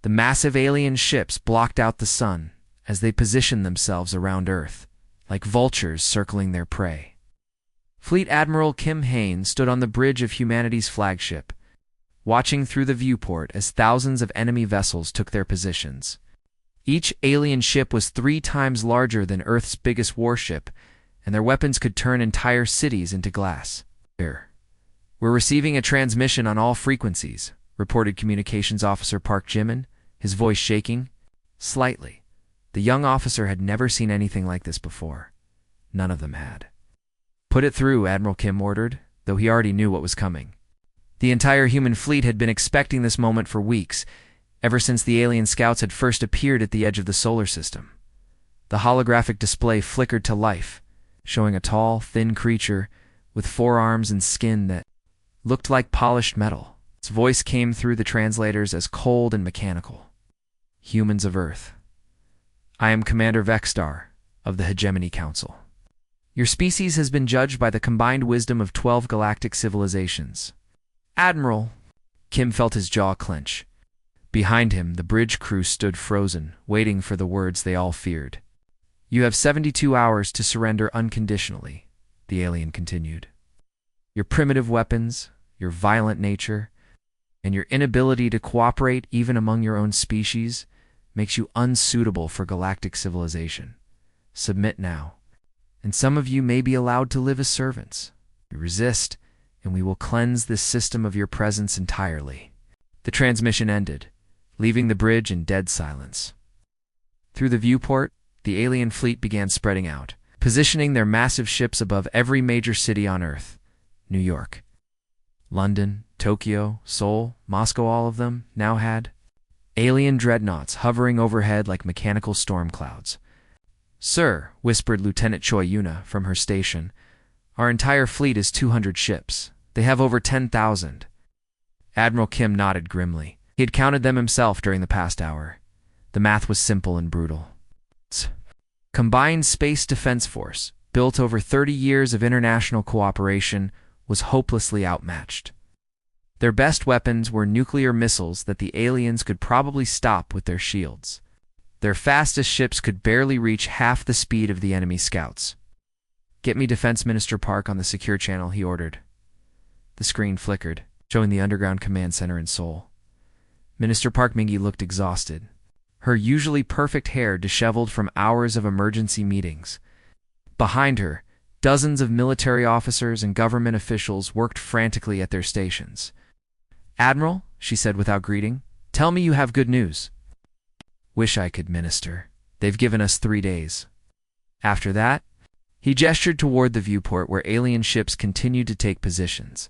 The massive alien ships blocked out the sun as they positioned themselves around Earth, like vultures circling their prey. Fleet Admiral Kim Hain stood on the bridge of humanity's flagship, watching through the viewport as thousands of enemy vessels took their positions. Each alien ship was 3 times larger than Earth's biggest warship, and their weapons could turn entire cities into glass. "We're receiving a transmission on all frequencies," reported Communications Officer Park Jimin, his voice shaking slightly. The young officer had never seen anything like this before. None of them had. "Put it through," Admiral Kim ordered, though he already knew what was coming. The entire human fleet had been expecting this moment for weeks, ever since the alien scouts had first appeared at the edge of the solar system. The holographic display flickered to life, showing a tall, thin creature with forearms and skin that looked like polished metal. Its voice came through the translators as cold and mechanical. "Humans of Earth. I am Commander Vexstar of the Hegemony Council. Your species has been judged by the combined wisdom of 12 galactic civilizations." "Admiral!" Kim felt his jaw clench. Behind him, the bridge crew stood frozen, waiting for the words they all feared. "You have 72 hours to surrender unconditionally," the alien continued. "Your primitive weapons, your violent nature, and your inability to cooperate even among your own species makes you unsuitable for galactic civilization. Submit now, and some of you may be allowed to live as servants. You resist, and we will cleanse this system of your presence entirely." The transmission ended, leaving the bridge in dead silence. Through the viewport, the alien fleet began spreading out, positioning their massive ships above every major city on Earth. New York, London, Tokyo, Seoul, Moscow, all of them now had alien dreadnoughts hovering overhead like mechanical storm clouds. "Sir," whispered Lieutenant Choi Yuna from her station, "our entire fleet is 200 ships. They have over 10,000. Admiral Kim nodded grimly. He had counted them himself during the past hour. The math was simple and brutal. Combined Space Defense Force, built over 30 years of international cooperation, was hopelessly outmatched. Their best weapons were nuclear missiles that the aliens could probably stop with their shields. Their fastest ships could barely reach half the speed of the enemy scouts. "Get me Defense Minister Park on the secure channel," he ordered. The screen flickered, showing the underground command center in Seoul. Minister Park Mingi looked exhausted, her usually perfect hair disheveled from hours of emergency meetings. Behind her, dozens of military officers and government officials worked frantically at their stations. "Admiral," she said without greeting, "tell me you have good news." "Wish I could, Minister. They've given us 3 days. After that," he gestured toward the viewport where alien ships continued to take positions.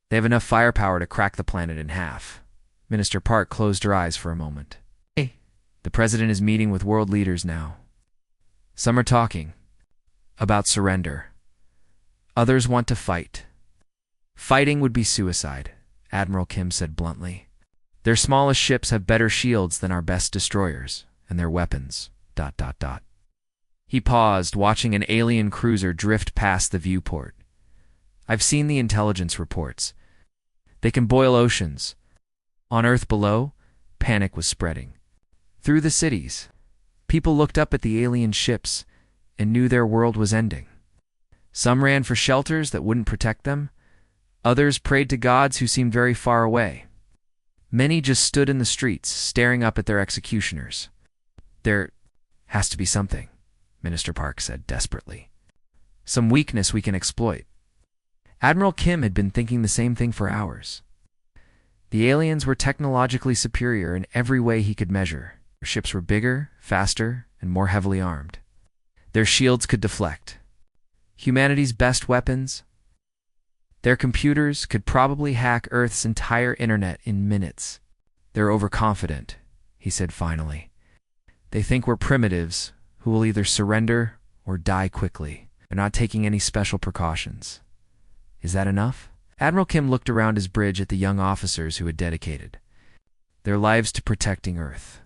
"They have enough firepower to crack the planet in half." Minister Park closed her eyes for a moment. "Hey, the president is meeting with world leaders now. Some are talking about surrender. Others want to fight. Fighting would be suicide," Admiral Kim said bluntly. "Their smallest ships have better shields than our best destroyers, and their weapons, ... He paused, watching an alien cruiser drift past the viewport. "I've seen the intelligence reports. They can boil oceans." On Earth below, panic was spreading. Through the cities, people looked up at the alien ships and knew their world was ending. Some ran for shelters that wouldn't protect them. Others prayed to gods who seemed very far away. Many just stood in the streets, staring up at their executioners. "There has to be something," Minister Park said desperately. "Some weakness we can exploit." Admiral Kim had been thinking the same thing for hours. The aliens were technologically superior in every way he could measure. Their ships were bigger, faster, and more heavily armed. Their shields could deflect. Humanity's best weapons? Their computers could probably hack Earth's entire internet in minutes. "They're overconfident," he said finally. "They think we're primitives who will either surrender or die quickly. They're not taking any special precautions. Is that enough?" Admiral Kim looked around his bridge at the young officers who had dedicated their lives to protecting Earth.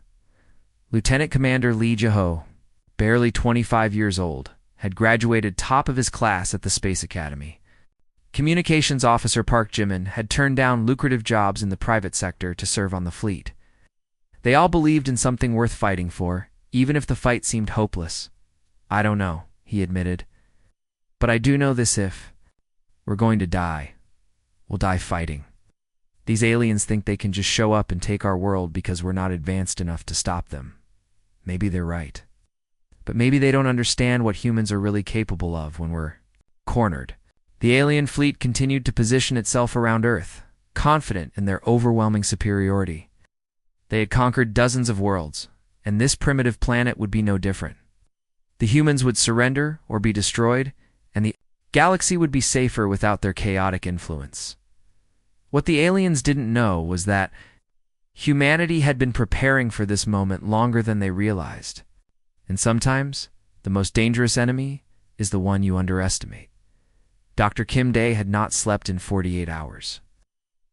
Lieutenant Commander Lee Jaho, barely 25 years old, had graduated top of his class at the Space Academy. Communications Officer Park Jimin had turned down lucrative jobs in the private sector to serve on the fleet. They all believed in something worth fighting for, even if the fight seemed hopeless. "I don't know," he admitted. "But I do know this: if we're going to die, we'll die fighting. These aliens think they can just show up and take our world because we're not advanced enough to stop them. Maybe they're right. But maybe they don't understand what humans are really capable of when we're cornered." The alien fleet continued to position itself around Earth, confident in their overwhelming superiority. They had conquered dozens of worlds, and this primitive planet would be no different. The humans would surrender or be destroyed, and the galaxy would be safer without their chaotic influence. What the aliens didn't know was that humanity had been preparing for this moment longer than they realized. And sometimes, the most dangerous enemy is the one you underestimate. Dr. Kim Dae had not slept in 48 hours.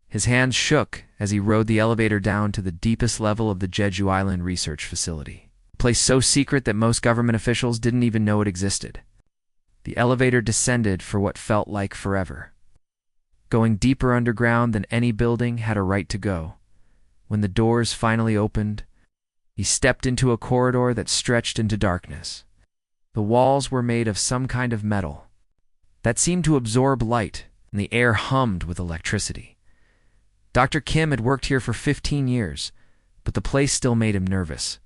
His hands shook as he rode the elevator down to the deepest level of the Jeju Island research facility, a place so secret that most government officials didn't even know it existed. The elevator descended for what felt like forever, going deeper underground than any building had a right to go. When the doors finally opened, he stepped into a corridor that stretched into darkness. The walls were made of some kind of metal that seemed to absorb light, and the air hummed with electricity. Dr. Kim had worked here for 15 years, but the place still made him nervous.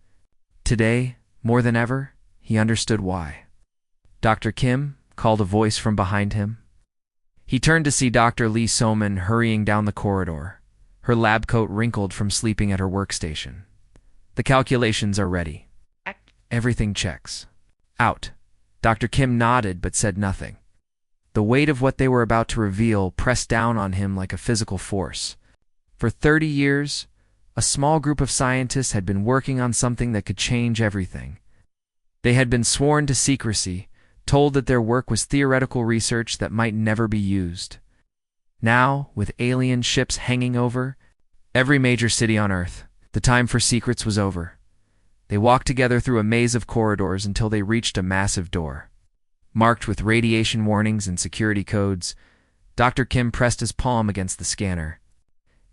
Today, more than ever, he understood why. "Dr. Kim," called a voice from behind him. He turned to see Dr. Lee So-min hurrying down the corridor, her lab coat wrinkled from sleeping at her workstation. "The calculations are ready. Everything checks." "Out." Dr. Kim nodded but said nothing. The weight of what they were about to reveal pressed down on him like a physical force. For 30 years, a small group of scientists had been working on something that could change everything. They had been sworn to secrecy, told that their work was theoretical research that might never be used. Now, with alien ships hanging over every major city on Earth, the time for secrets was over. They walked together through a maze of corridors until they reached a massive door. Marked with radiation warnings and security codes, Dr. Kim pressed his palm against the scanner,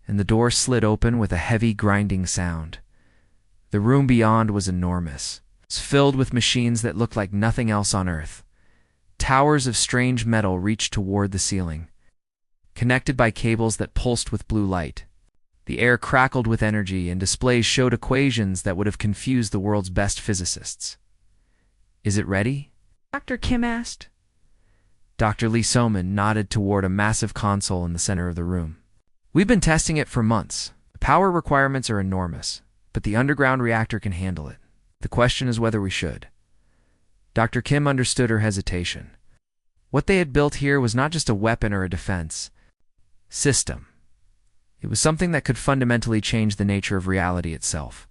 and the door slid open with a heavy grinding sound. The room beyond was enormous. It was filled with machines that looked like nothing else on Earth. Towers of strange metal reached toward the ceiling, connected by cables that pulsed with blue light. The air crackled with energy, and displays showed equations that would have confused the world's best physicists. "Is it ready?" Dr. Kim asked. Dr. Lee So-min nodded toward a massive console in the center of the room. "We've been testing it for months. The power requirements are enormous, but the underground reactor can handle it. The question is whether we should." Dr. Kim understood her hesitation. What they had built here was not just a weapon or a defense system. It was something that could fundamentally change the nature of reality itself.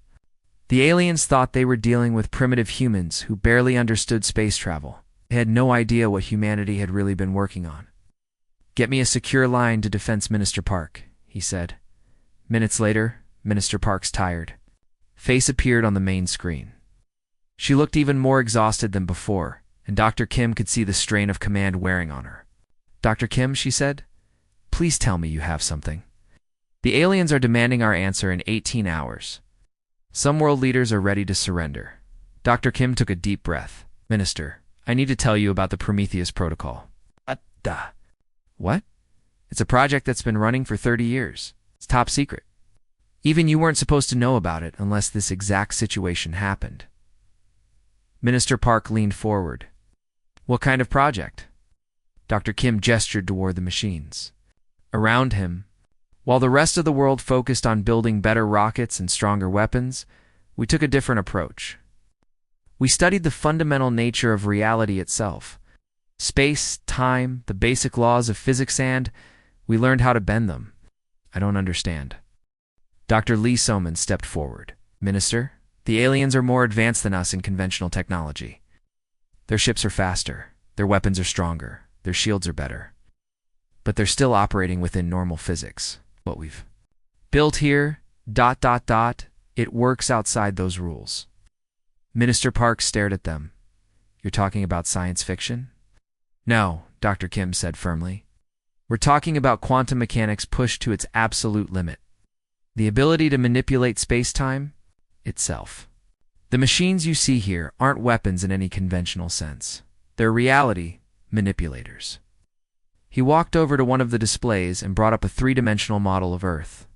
The aliens thought they were dealing with primitive humans who barely understood space travel. They had no idea what humanity had really been working on. "Get me a secure line to Defense Minister Park," he said. Minutes later, Minister Park's tired face appeared on the main screen. She looked even more exhausted than before, and Dr. Kim could see the strain of command wearing on her. "Dr. Kim," she said, "please tell me you have something. The aliens are demanding our answer in 18 hours. Some world leaders are ready to surrender." Dr. Kim took a deep breath. "Minister, I need to tell you about the Prometheus Protocol." "What?" "It's a project that's been running for 30 years. It's top secret. Even you weren't supposed to know about it unless this exact situation happened." Minister Park leaned forward. "What kind of project?" Dr. Kim gestured toward the machines around him. "While the rest of the world focused on building better rockets and stronger weapons, we took a different approach. We studied the fundamental nature of reality itself. Space, time, the basic laws of physics, and we learned how to bend them." "I don't understand." Dr. Lee So-min stepped forward. "Minister, the aliens are more advanced than us in conventional technology. Their ships are faster, their weapons are stronger, their shields are better. But they're still operating within normal physics. What we've built here, it works outside those rules." Minister Park stared at them. "You're talking about science fiction?" "No," Dr. Kim said firmly. "We're talking about quantum mechanics pushed to its absolute limit. The ability to manipulate space-time, itself. The machines you see here aren't weapons in any conventional sense. They're reality manipulators. He walked over to one of the displays and brought up a three-dimensional model of Earth.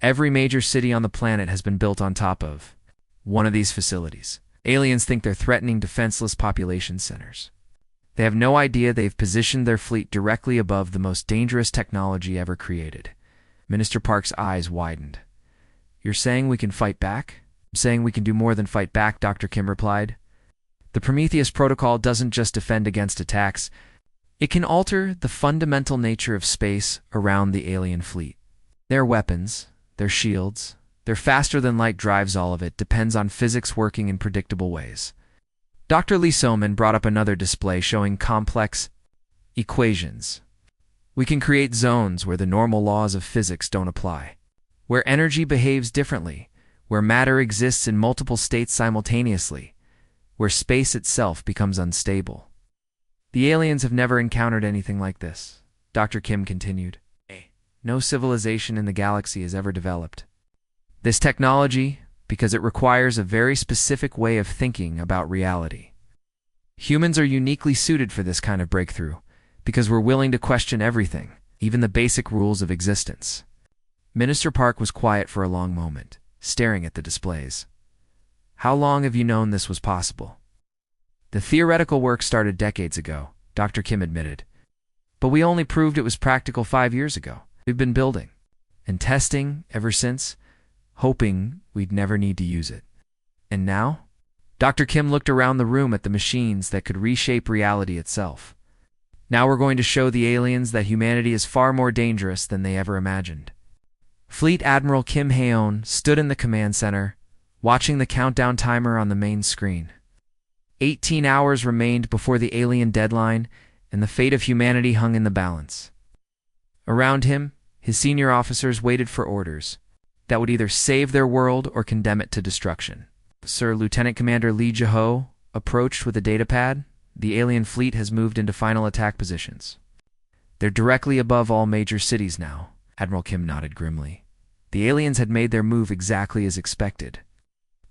Every major city on the planet has been built on top of one of these facilities. Aliens think they're threatening defenseless population centers. They have no idea they've positioned their fleet directly above the most dangerous technology ever created. Minister Park's eyes widened. "You're saying we can fight back?" "I'm saying we can do more than fight back," Dr. Kim replied. "The Prometheus Protocol doesn't just defend against attacks. It can alter the fundamental nature of space around the alien fleet. Their weapons, their shields, their faster-than-light drives, all of it depends on physics working in predictable ways." Dr. Lee Soman brought up another display showing complex equations. "We can create zones where the normal laws of physics don't apply, where energy behaves differently, where matter exists in multiple states simultaneously, where space itself becomes unstable. The aliens have never encountered anything like this," Dr. Kim continued. "No civilization in the galaxy has ever developed this technology because it requires a very specific way of thinking about reality. Humans are uniquely suited for this kind of breakthrough because we're willing to question everything, even the basic rules of existence." Minister Park was quiet for a long moment, staring at the displays. "How long have you known this was possible?" "The theoretical work started decades ago," Dr. Kim admitted. "But we only proved it was practical 5 years ago. We've been building and testing ever since, hoping we'd never need to use it. And now?" Dr. Kim looked around the room at the machines that could reshape reality itself. "Now we're going to show the aliens that humanity is far more dangerous than they ever imagined." Fleet Admiral Kim Haeon stood in the command center, watching the countdown timer on the main screen. 18 hours remained before the alien deadline, and the fate of humanity hung in the balance. Around him, his senior officers waited for orders that would either save their world or condemn it to destruction. Sir Lieutenant Commander Lee Jae-ho approached with a datapad. "The alien fleet has moved into final attack positions. They're directly above all major cities now." Admiral Kim nodded grimly. The aliens had made their move exactly as expected.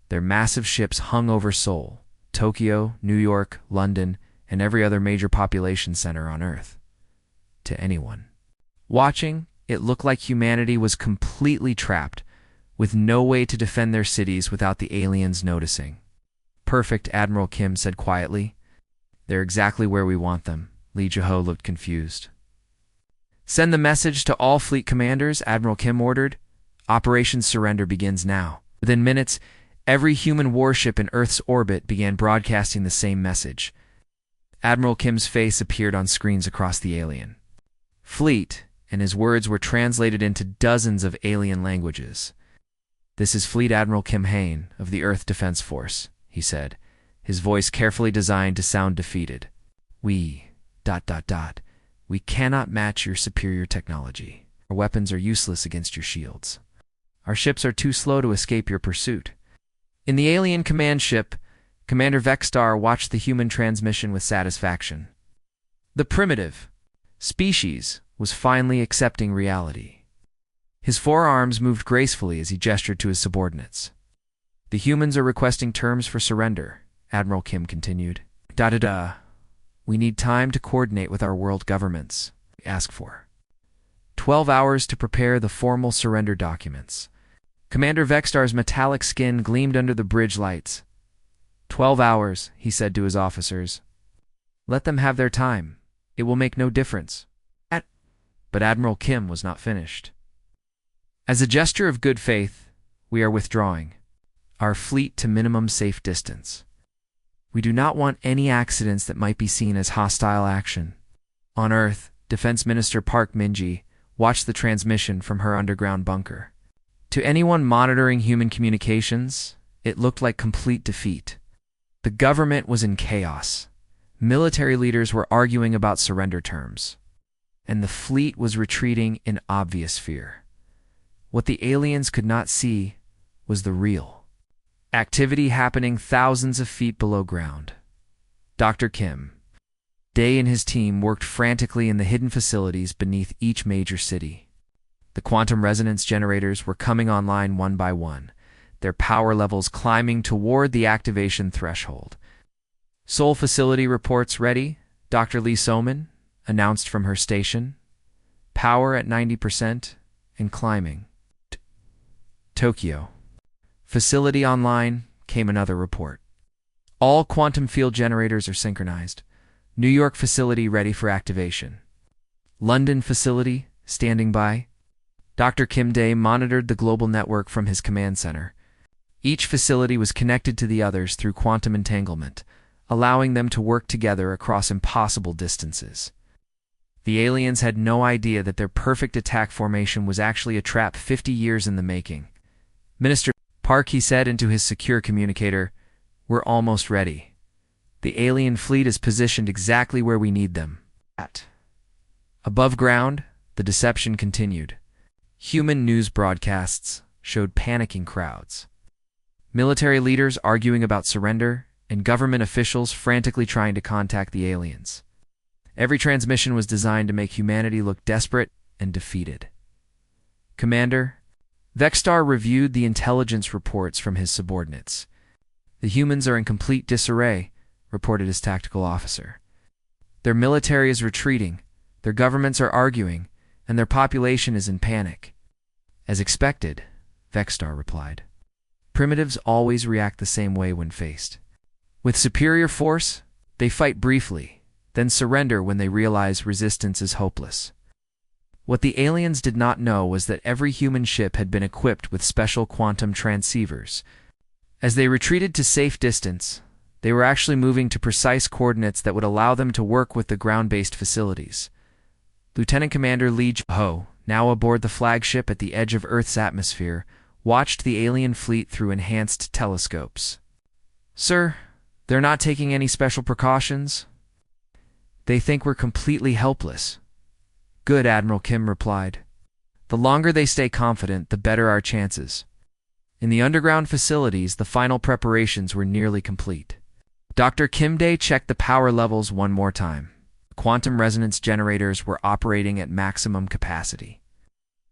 Their massive ships hung over Seoul, Tokyo, New York, London, and every other major population center on Earth. To anyone watching, it looked like humanity was completely trapped, with no way to defend their cities without the aliens noticing. "Perfect," Admiral Kim said quietly. "They're exactly where we want them." Lee Jae-ho looked confused. "Send the message to all fleet commanders," Admiral Kim ordered. "Operation Surrender begins now." Within minutes, every human warship in Earth's orbit began broadcasting the same message. Admiral Kim's face appeared on screens across the alien fleet, and his words were translated into dozens of alien languages. "This is Fleet Admiral Kim Haeon of the Earth Defense Force," he said, his voice carefully designed to sound defeated. We cannot match your superior technology. Our weapons are useless against your shields. Our ships are too slow to escape your pursuit." In the alien command ship, Commander Vexstar watched the human transmission with satisfaction. The primitive species was finally accepting reality. His forearms moved gracefully as he gestured to his subordinates. "The humans are requesting terms for surrender," Admiral Kim continued. "We need time to coordinate with our world governments. We ask for 12 hours to prepare the formal surrender documents." Commander Vexstar's metallic skin gleamed under the bridge lights. 12 hours, he said to his officers. "Let them have their time. It will make no difference." But Admiral Kim was not finished. "As a gesture of good faith, we are withdrawing our fleet to minimum safe distance. We do not want any accidents that might be seen as hostile action." On Earth, Defense Minister Park Min-ji watched the transmission from her underground bunker. To anyone monitoring human communications, it looked like complete defeat. The government was in chaos. Military leaders were arguing about surrender terms, and the fleet was retreating in obvious fear. What the aliens could not see was the real activity happening thousands of feet below ground. Dr. Kim, Day and his team worked frantically in the hidden facilities beneath each major city. The quantum resonance generators were coming online one by one. their power levels climbing toward the activation threshold. Seoul facility reports ready, Dr. Lee So-min announced from her station. Power at 90% and climbing. Tokyo. Facility online, came another report. All quantum field generators are synchronized. New York facility ready for activation. London facility, standing by. Dr. Kim Dae monitored the global network from his command center. Each facility was connected to the others through quantum entanglement, allowing them to work together across impossible distances. The aliens had no idea that their perfect attack formation was actually a trap 50 years in the making. Minister Park, he said into his secure communicator, "We're almost ready. The alien fleet is positioned exactly where we need them." Above ground, the deception continued. Human news broadcasts showed panicking crowds. Military leaders arguing about surrender, and government officials frantically trying to contact the aliens. Every transmission was designed to make humanity look desperate and defeated. Commander, Vexstar reviewed the intelligence reports from his subordinates. "The humans are in complete disarray," reported his tactical officer. "Their military is retreating, their governments are arguing, and their population is in panic." "As expected," Vexstar replied. "Primitives always react the same way when faced. With superior force, they fight briefly, then surrender when they realize resistance is hopeless." What the aliens did not know was that every human ship had been equipped with special quantum transceivers. As they retreated to safe distance, they were actually moving to precise coordinates that would allow them to work with the ground-based facilities. Lieutenant Commander Lee Ho, now aboard the flagship at the edge of Earth's atmosphere, watched the alien fleet through enhanced telescopes. "Sir, they're not taking any special precautions. They think we're completely helpless." "Good," Admiral Kim replied. "The longer they stay confident, the better our chances." In the underground facilities, the final preparations were nearly complete. Dr. Kim Dae checked the power levels one more time. Quantum resonance generators were operating at maximum capacity,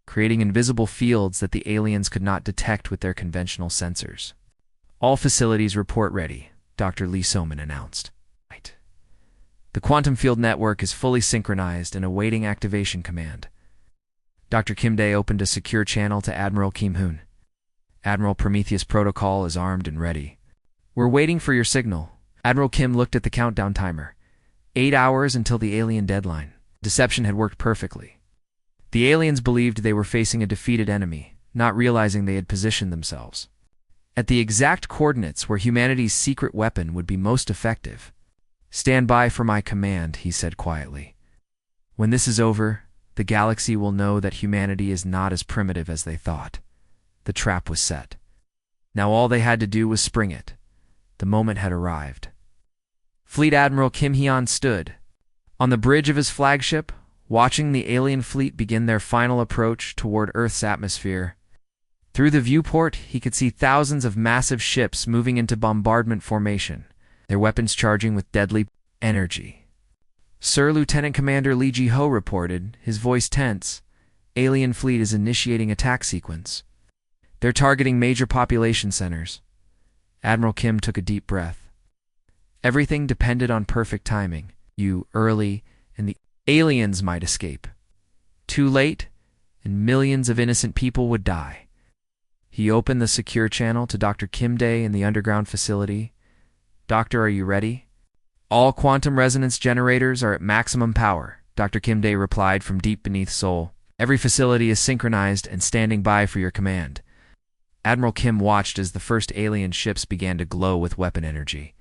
creating invisible fields that the aliens could not detect with their conventional sensors. "All facilities report ready," Dr. Lee So-min announced. "The quantum field network is fully synchronized and awaiting activation command." Dr. Kim Dae opened a secure channel to Admiral Kim Hoon. "Admiral, Prometheus Protocol is armed and ready. We're waiting for your signal." Admiral Kim looked at the countdown timer. 8 hours until the alien deadline. Deception had worked perfectly. The aliens believed they were facing a defeated enemy, not realizing they had positioned themselves at the exact coordinates where humanity's secret weapon would be most effective. "Stand by for my command," he said quietly. "When this is over, the galaxy will know that humanity is not as primitive as they thought." The trap was set. Now all they had to do was spring it. The moment had arrived. Fleet Admiral Kim Hyun stood on the bridge of his flagship, watching the alien fleet begin their final approach toward Earth's atmosphere. Through the viewport, he could see thousands of massive ships moving into bombardment formation, their weapons charging with deadly energy. "Sir," Lieutenant Commander Lee Ji-ho reported, his voice tense, "Alien fleet is initiating attack sequence. They're targeting major population centers." Admiral Kim took a deep breath. Everything depended on perfect timing. Early, and the aliens might escape. Too late, and millions of innocent people would die. He opened the secure channel to Dr. Kim Dae in the underground facility. "Doctor, are you ready?" "All quantum resonance generators are at maximum power," Dr. Kim Dae replied from deep beneath Seoul. "Every facility is synchronized and standing by for your command." Admiral Kim watched as the first alien ships began to glow with weapon energy.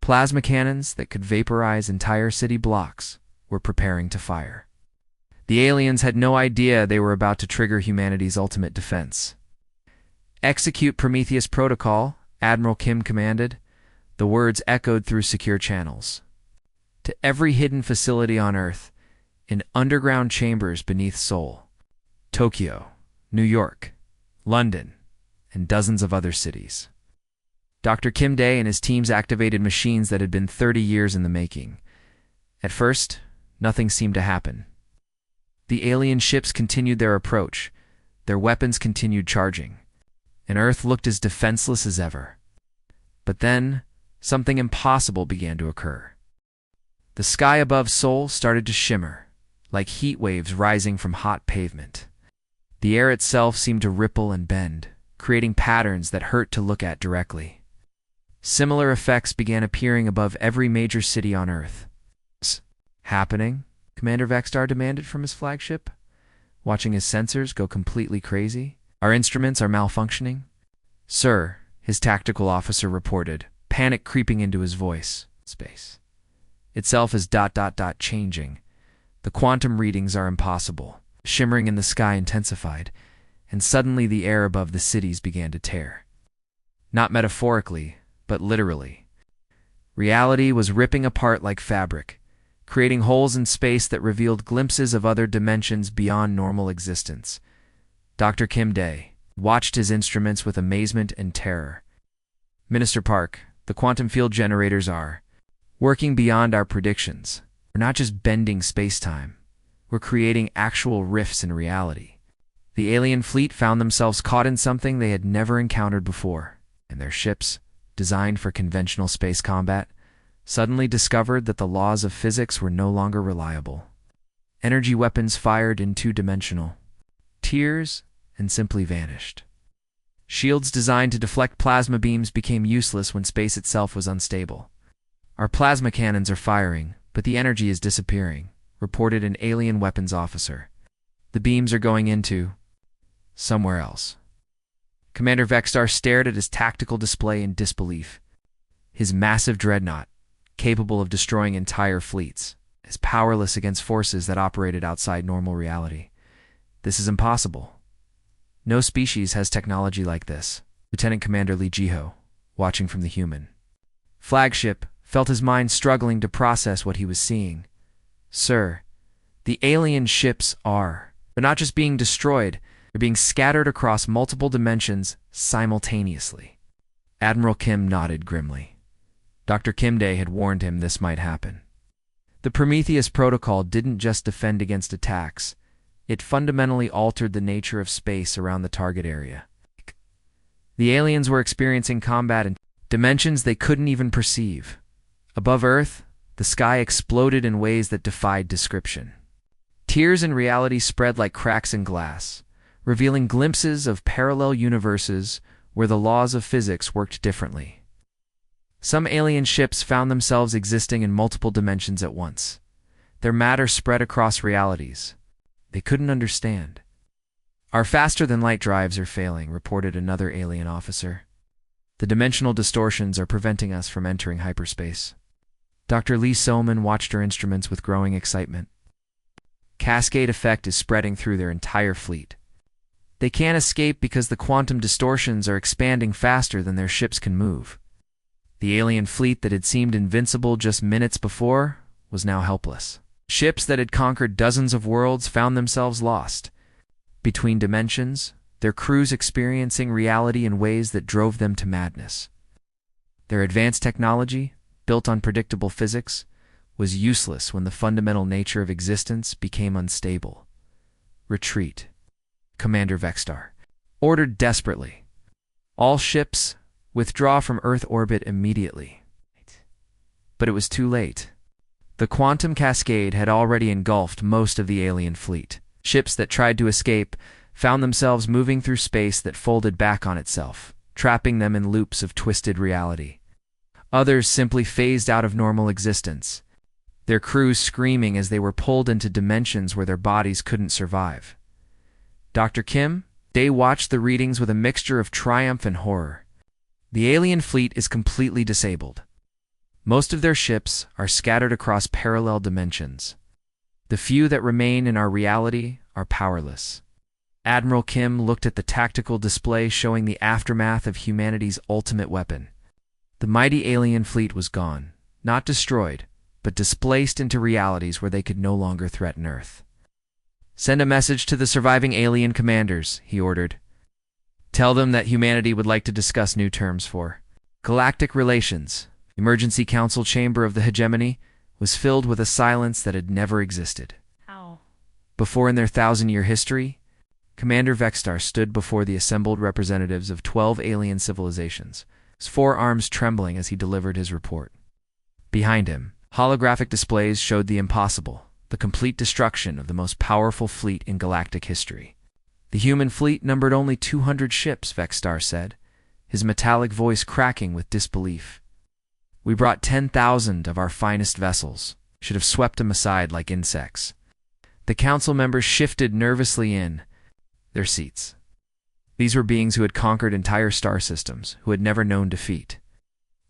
Plasma cannons that could vaporize entire city blocks were preparing to fire. The aliens had no idea they were about to trigger humanity's ultimate defense. "Execute Prometheus Protocol," Admiral Kim commanded. The words echoed through secure channels. To every hidden facility on Earth, in underground chambers beneath Seoul, Tokyo, New York, London, and dozens of other cities. Dr. Kim Dae and his teams activated machines that had been 30 years in the making. At first, nothing seemed to happen. The alien ships continued their approach. Their weapons continued charging. and Earth looked as defenseless as ever. But then, something impossible began to occur. The sky above Seoul started to shimmer, like heat waves rising from hot pavement. The air itself seemed to ripple and bend, creating patterns that hurt to look at directly. Similar effects began appearing above every major city on Earth. "What's happening?" Commander Vextar demanded from his flagship, watching his sensors go completely crazy. "Our instruments are malfunctioning?" "Sir," his tactical officer reported, panic creeping into his voice. "Space itself is changing. The quantum readings are impossible." Shimmering in the sky intensified, and suddenly the air above the cities began to tear. Not metaphorically, but literally. Reality was ripping apart like fabric, creating holes in space that revealed glimpses of other dimensions beyond normal existence. Dr. Kim Dae watched his instruments with amazement and terror. "Minister Park, the quantum field generators are working beyond our predictions. We're not just bending space-time. We're creating actual rifts in reality." The alien fleet found themselves caught in something they had never encountered before, and their ships, designed for conventional space combat, suddenly discovered that the laws of physics were no longer reliable. Energy weapons fired in two-dimensional tears and simply vanished. Shields designed to deflect plasma beams became useless when space itself was unstable. "Our plasma cannons are firing, but the energy is disappearing," reported an alien weapons officer. "The beams are going into somewhere else." Commander Vextar stared at his tactical display in disbelief. His massive dreadnought, capable of destroying entire fleets, is powerless against forces that operated outside normal reality. "This is impossible. No species has technology like this," Lieutenant Commander Lee Jiho, watching from the human flagship, felt his mind struggling to process what he was seeing. "Sir, the alien ships they're not just being destroyed, they're being scattered across multiple dimensions simultaneously." Admiral Kim nodded grimly. Dr. Kim Dae had warned him this might happen. The Prometheus Protocol didn't just defend against attacks, it fundamentally altered the nature of space around the target area. The aliens were experiencing combat in dimensions they couldn't even perceive. Above Earth, the sky exploded in ways that defied description. Tears in reality spread like cracks in glass, revealing glimpses of parallel universes where the laws of physics worked differently. Some alien ships found themselves existing in multiple dimensions at once. Their matter spread across realities they couldn't understand. "Our faster-than-light drives are failing," reported another alien officer. "The dimensional distortions are preventing us from entering hyperspace." Dr. Lee Soman watched her instruments with growing excitement. "Cascade effect is spreading through their entire fleet. They can't escape because the quantum distortions are expanding faster than their ships can move." The alien fleet that had seemed invincible just minutes before was now helpless. Ships that had conquered dozens of worlds found themselves lost between dimensions, their crews experiencing reality in ways that drove them to madness. Their advanced technology, built on predictable physics, was useless when the fundamental nature of existence became unstable. "Retreat," Commander Vextar ordered desperately. "All ships, withdraw from Earth orbit immediately." But it was too late. The quantum cascade had already engulfed most of the alien fleet. Ships that tried to escape found themselves moving through space that folded back on itself, trapping them in loops of twisted reality. Others simply phased out of normal existence, their crews screaming as they were pulled into dimensions where their bodies couldn't survive. Dr. Kim Dae watched the readings with a mixture of triumph and horror. The alien fleet is completely disabled. Most of their ships are scattered across parallel dimensions. The few that remain in our reality are powerless. Admiral Kim looked at the tactical display showing the aftermath of humanity's ultimate weapon. The mighty alien fleet was gone, not destroyed, but displaced into realities where they could no longer threaten Earth. "Send a message to the surviving alien commanders," he ordered. "Tell them that humanity would like to discuss new terms for galactic relations." The Emergency Council chamber of the hegemony was filled with a silence that had never existed. Ow. Before in their 1,000-year history, Commander Vexstar stood before the assembled representatives of 12 alien civilizations, his forearms trembling as he delivered his report. Behind him, holographic displays showed the impossible, the complete destruction of the most powerful fleet in galactic history. The human fleet numbered only 200 ships, Vexstar said, his metallic voice cracking with disbelief. We brought 10,000 of our finest vessels, should have swept them aside like insects. The council members shifted nervously in their seats. These were beings who had conquered entire star systems, who had never known defeat.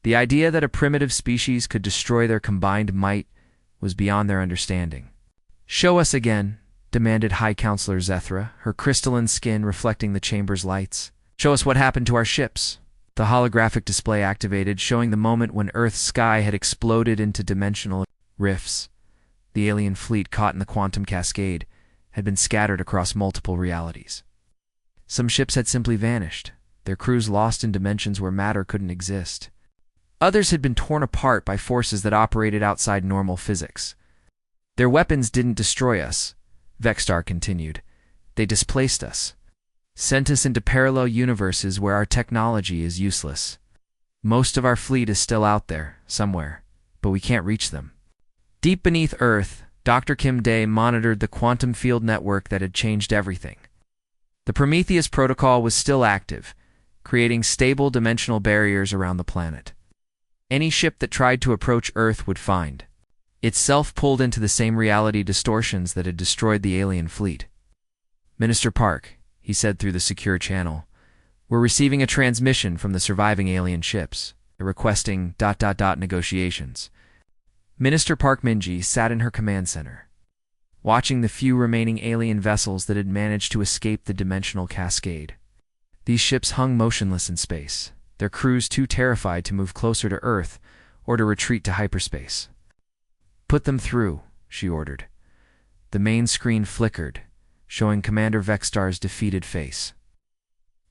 The idea that a primitive species could destroy their combined might was beyond their understanding. "Show us again," demanded High Counselor Zethra, her crystalline skin reflecting the chamber's lights. "Show us what happened to our ships." The holographic display activated, showing the moment when Earth's sky had exploded into dimensional rifts. The alien fleet, caught in the quantum cascade, had been scattered across multiple realities. Some ships had simply vanished, their crews lost in dimensions where matter couldn't exist. Others had been torn apart by forces that operated outside normal physics. "Their weapons didn't destroy us," Vexstar continued. "They displaced us, sent us into parallel universes where our technology is useless. Most of our fleet is still out there, somewhere, but we can't reach them." Deep beneath Earth, Dr. Kim Day monitored the quantum field network that had changed everything. The Prometheus protocol was still active, creating stable dimensional barriers around the planet. Any ship that tried to approach Earth would find itself pulled into the same reality distortions that had destroyed the alien fleet. "Minister Park," he said through the secure channel, "we're receiving a transmission from the surviving alien ships. They're requesting ... negotiations." Minister Park Minji sat in her command center, watching the few remaining alien vessels that had managed to escape the dimensional cascade. These ships hung motionless in space, their crews too terrified to move closer to Earth or to retreat to hyperspace. "Put them through," she ordered. The main screen flickered, showing Commander Vexstar's defeated face.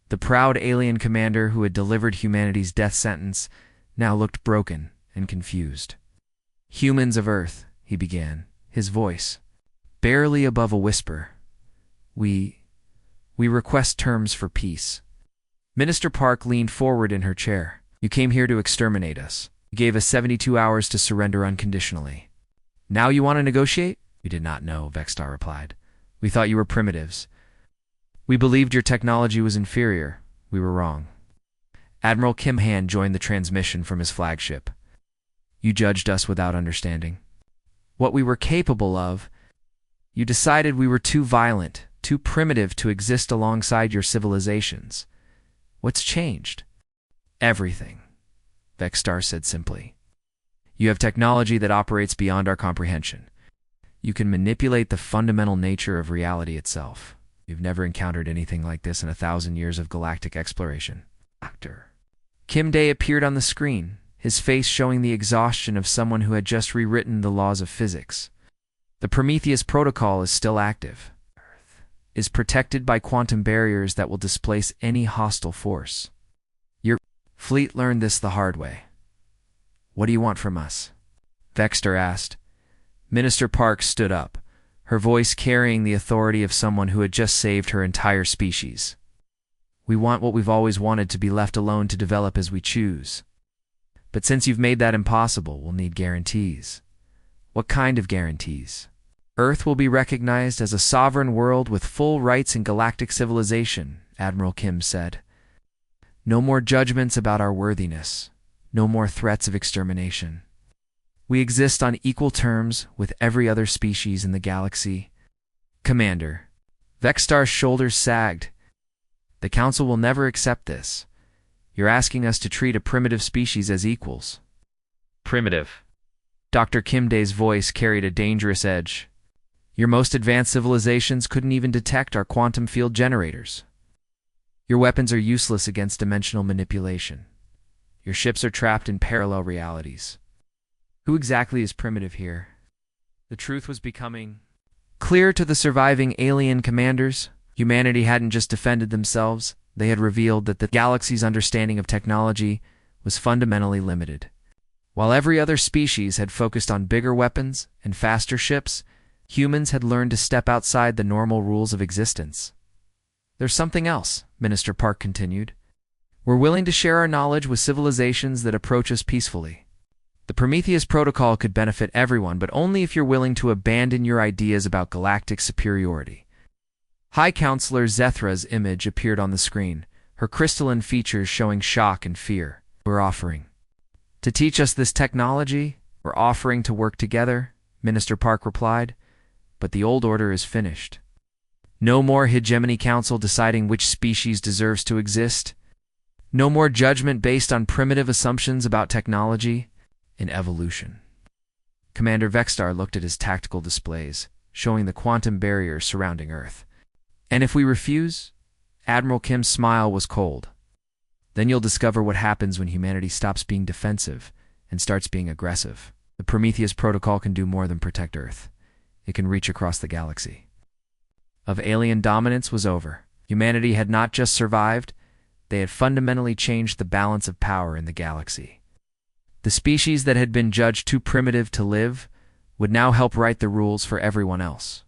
The proud alien commander who had delivered humanity's death sentence now looked broken and confused. "Humans of Earth," he began, his voice barely above a whisper. We request terms for peace." Minister Park leaned forward in her chair. "You came here to exterminate us. You gave us 72 hours to surrender unconditionally. Now you want to negotiate?" "We did not know," Vexstar replied. "We thought you were primitives. We believed your technology was inferior. We were wrong." Admiral Kim Han joined the transmission from his flagship. "You judged us without understanding what we were capable of. You decided we were too violent, too primitive to exist alongside your civilizations. What's changed?" "Everything," Vexstar said simply. "You have technology that operates beyond our comprehension. You can manipulate the fundamental nature of reality itself. You've never encountered anything like this in 1,000 years of galactic exploration." Kim Day appeared on the screen, his face showing the exhaustion of someone who had just rewritten the laws of physics. "The Prometheus protocol is still active. Earth is protected by quantum barriers that will displace any hostile force. Your fleet learned this the hard way. What do you want from us?" Vexstar asked. Minister Park stood up, her voice carrying the authority of someone who had just saved her entire species. "We want what we've always wanted, to be left alone to develop as we choose. But since you've made that impossible, we'll need guarantees." "What kind of guarantees?" "Earth will be recognized as a sovereign world with full rights in galactic civilization," Admiral Kim said. "No more judgments about our worthiness. No more threats of extermination. We exist on equal terms with every other species in the galaxy." "Commander," Vexstar's shoulders sagged. "The Council will never accept this. You're asking us to treat a primitive species as equals." "Primitive?" Dr. Kim Day's voice carried a dangerous edge. "Your most advanced civilizations couldn't even detect our quantum field generators. Your weapons are useless against dimensional manipulation. Your ships are trapped in parallel realities. Who exactly is primitive here?" The truth was becoming clear to the surviving alien commanders. Humanity hadn't just defended themselves, they had revealed that the galaxy's understanding of technology was fundamentally limited. While every other species had focused on bigger weapons and faster ships, humans had learned to step outside the normal rules of existence. There's something else, Minister Park continued. We're willing to share our knowledge with civilizations that approach us peacefully. The Prometheus Protocol could benefit everyone, but only if you're willing to abandon your ideas about galactic superiority. High Counselor Zethra's image appeared on the screen, her crystalline features showing shock and fear. We're offering to teach us this technology. We're offering to work together, Minister Park replied, but the old order is finished. No more Hegemony Council deciding which species deserves to exist. No more judgment based on primitive assumptions about technology and evolution. Commander Vexstar looked at his tactical displays, showing the quantum barrier surrounding Earth. And if we refuse? Admiral Kim's smile was cold. Then you'll discover what happens when humanity stops being defensive and starts being aggressive. The Prometheus Protocol can do more than protect Earth. It can reach across the galaxy. Of alien dominance was over. Humanity had not just survived, they had fundamentally changed the balance of power in the galaxy. The species that had been judged too primitive to live would now help write the rules for everyone else.